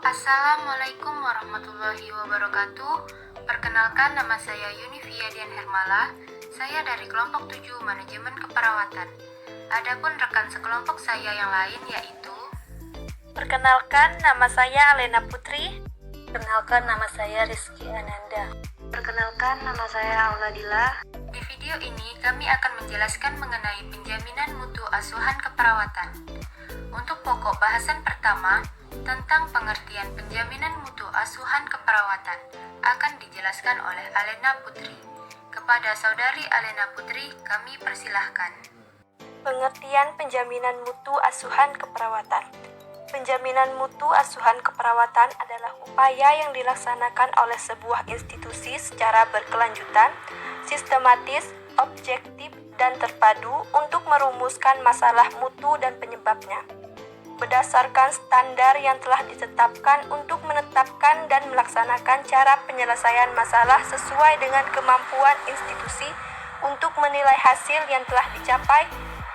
Assalamualaikum warahmatullahi wabarakatuh. Perkenalkan, nama saya Yunifia Dian Hermala. Saya dari kelompok 7 Manajemen Keperawatan. Adapun rekan sekelompok saya yang lain yaitu Perkenalkan, nama saya Alena Putri. Perkenalkan, nama saya Rizky Ananda. Perkenalkan, nama saya Auladila. Di video ini kami akan menjelaskan mengenai penjaminan mutu asuhan keperawatan. Untuk pokok bahasan pertama, tentang pengertian penjaminan mutu asuhan keperawatan akan dijelaskan oleh Alena Putri. Kepada saudari Alena Putri, kami persilahkan. Pengertian penjaminan mutu asuhan keperawatan. Penjaminan mutu asuhan keperawatan adalah upaya yang dilaksanakan oleh sebuah institusi secara berkelanjutan, sistematis, objektif, dan terpadu untuk merumuskan masalah mutu dan penyebabnya, berdasarkan standar yang telah ditetapkan untuk menetapkan dan melaksanakan cara penyelesaian masalah sesuai dengan kemampuan institusi untuk menilai hasil yang telah dicapai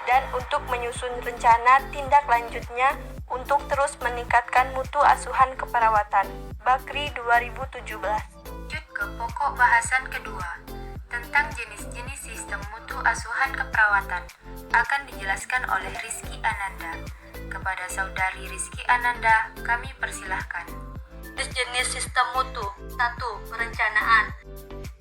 dan untuk menyusun rencana tindak lanjutnya untuk terus meningkatkan mutu asuhan keperawatan. Bakri 2017. Lanjut ke pokok bahasan kedua, tentang jenis-jenis sistem mutu asuhan keperawatan akan dijelaskan oleh Rizky Ananda. Kepada saudari Rizky Ananda, kami persilahkan. Jenis sistem mutu. 1. Perencanaan.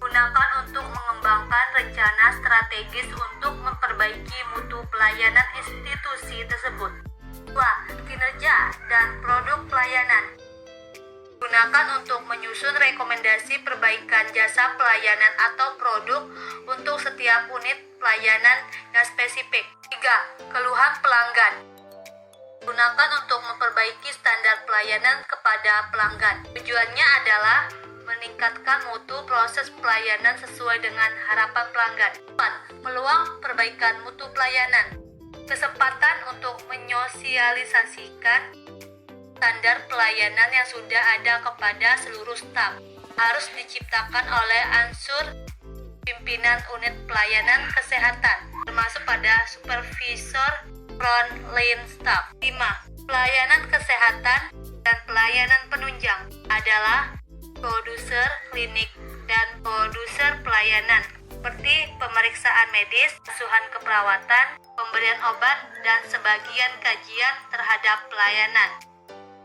Gunakan untuk mengembangkan rencana strategis untuk memperbaiki mutu pelayanan institusi tersebut. 2. Kinerja dan produk pelayanan. Gunakan untuk menyusun rekomendasi perbaikan jasa pelayanan atau produk untuk setiap unit pelayanan yang spesifik. 3. Keluhan pelanggan. Gunakan untuk memperbaiki standar pelayanan kepada pelanggan. Tujuannya adalah meningkatkan mutu proses pelayanan sesuai dengan harapan pelanggan. 4. Peluang perbaikan mutu pelayanan. Kesempatan untuk menyosialisasikan standar pelayanan yang sudah ada kepada seluruh staf harus diciptakan oleh unsur pimpinan unit pelayanan kesehatan, termasuk pada supervisor frontline staff. 5. Pelayanan kesehatan dan pelayanan penunjang adalah produser klinik dan produser pelayanan, seperti pemeriksaan medis, asuhan keperawatan, pemberian obat, dan sebagian kajian terhadap pelayanan.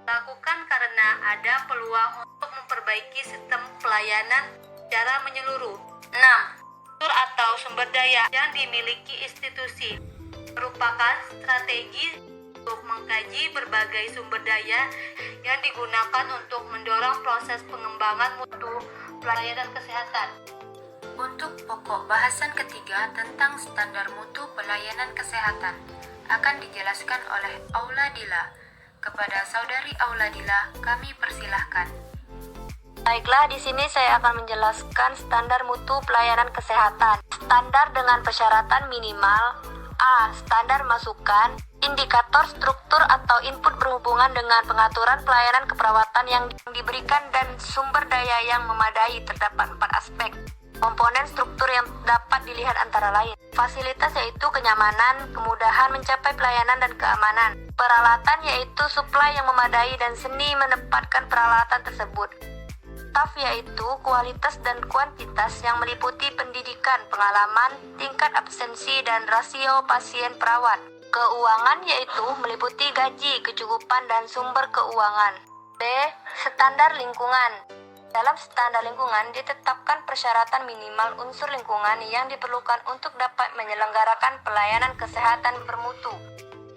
Lakukan karena ada peluang untuk memperbaiki sistem pelayanan secara menyeluruh. 6. Struktur atau sumber daya yang dimiliki institusi merupakan strategi untuk mengkaji berbagai sumber daya yang digunakan untuk mendorong proses pengembangan mutu pelayanan kesehatan. Untuk pokok bahasan ketiga tentang standar mutu pelayanan kesehatan akan dijelaskan oleh Auladila. Kepada saudari Auladila, kami persilahkan. Baiklah, di sini saya akan menjelaskan standar mutu pelayanan kesehatan. Standar dengan persyaratan minimal: A. Standar masukan, indikator struktur atau input berhubungan dengan pengaturan pelayanan keperawatan yang diberikan dan sumber daya yang memadai. Terdapat 4 aspek. Komponen struktur yang dapat dilihat antara lain: fasilitas yaitu kenyamanan, kemudahan mencapai pelayanan dan keamanan. Peralatan yaitu suplai yang memadai dan seni menempatkan peralatan tersebut. Staf yaitu kualitas dan kuantitas yang meliputi pendidikan, pengalaman, tingkat absensi, dan rasio pasien perawat. Keuangan yaitu meliputi gaji, kecukupan, dan sumber keuangan. B. Standar lingkungan. Dalam standar lingkungan ditetapkan persyaratan minimal unsur lingkungan yang diperlukan untuk dapat menyelenggarakan pelayanan kesehatan bermutu,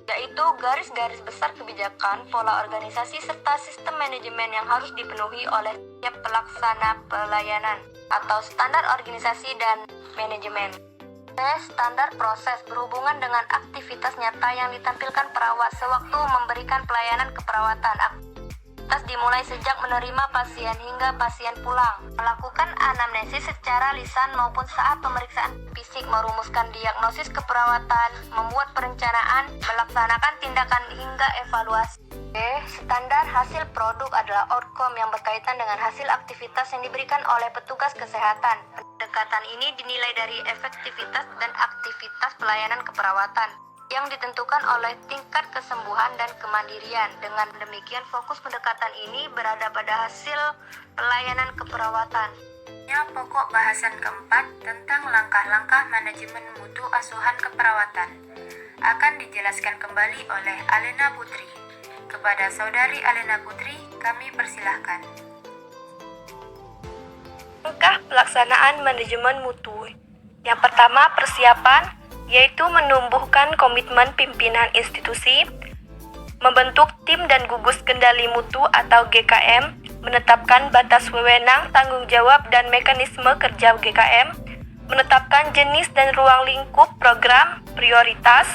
yaitu garis-garis besar kebijakan, pola organisasi, serta sistem manajemen yang harus dipenuhi oleh setiap pelaksana pelayanan atau standar organisasi dan manajemen. C. Standar proses berhubungan dengan aktivitas nyata yang ditampilkan perawat sewaktu memberikan pelayanan keperawatan. Dimulai sejak menerima pasien hingga pasien pulang, melakukan anamnesis secara lisan maupun saat pemeriksaan fisik, merumuskan diagnosis keperawatan, membuat perencanaan, melaksanakan tindakan hingga evaluasi. Standar hasil produk adalah outcome yang berkaitan dengan hasil aktivitas yang diberikan oleh petugas kesehatan. Pendekatan ini dinilai dari efektivitas dan aktivitas pelayanan keperawatan. yang ditentukan oleh tingkat kesembuhan dan kemandirian. Dengan demikian, fokus pendekatan ini berada pada hasil pelayanan keperawatan. Pokok bahasan keempat tentang langkah-langkah manajemen mutu asuhan keperawatan akan dijelaskan kembali oleh Alena Putri. Kepada Saudari Alena Putri, kami persilahkan. Langkah pelaksanaan manajemen mutu. Yang pertama, persiapan, yaitu menumbuhkan komitmen pimpinan institusi, membentuk tim dan gugus kendali mutu atau GKM, menetapkan batas wewenang, tanggung jawab, dan mekanisme kerja GKM, menetapkan jenis dan ruang lingkup program prioritas,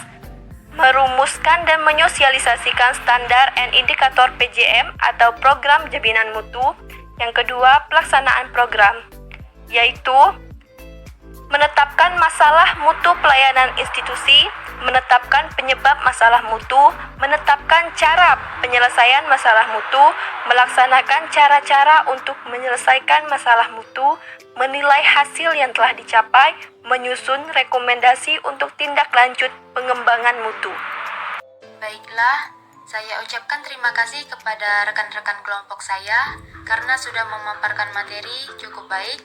merumuskan dan menyosialisasikan standar dan indikator PJM atau program jaminan mutu. Yang kedua, pelaksanaan program, yaitu menetapkan masalah mutu pelayanan institusi, menetapkan penyebab masalah mutu, menetapkan cara penyelesaian masalah mutu, melaksanakan cara-cara untuk menyelesaikan masalah mutu, menilai hasil yang telah dicapai, menyusun rekomendasi untuk tindak lanjut pengembangan mutu. Baiklah, saya ucapkan terima kasih kepada rekan-rekan kelompok saya karena sudah memaparkan materi cukup baik.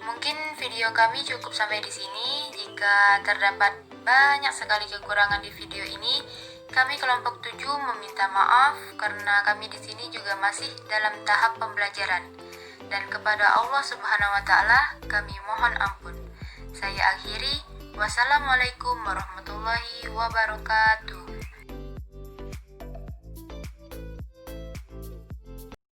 Mungkin video kami cukup sampai di sini. Jika terdapat banyak sekali kekurangan di video ini, kami kelompok 7 meminta maaf karena kami di sini juga masih dalam tahap pembelajaran. Dan kepada Allah Subhanahu wa taala kami mohon ampun. Saya akhiri. Wassalamualaikum warahmatullahi wabarakatuh.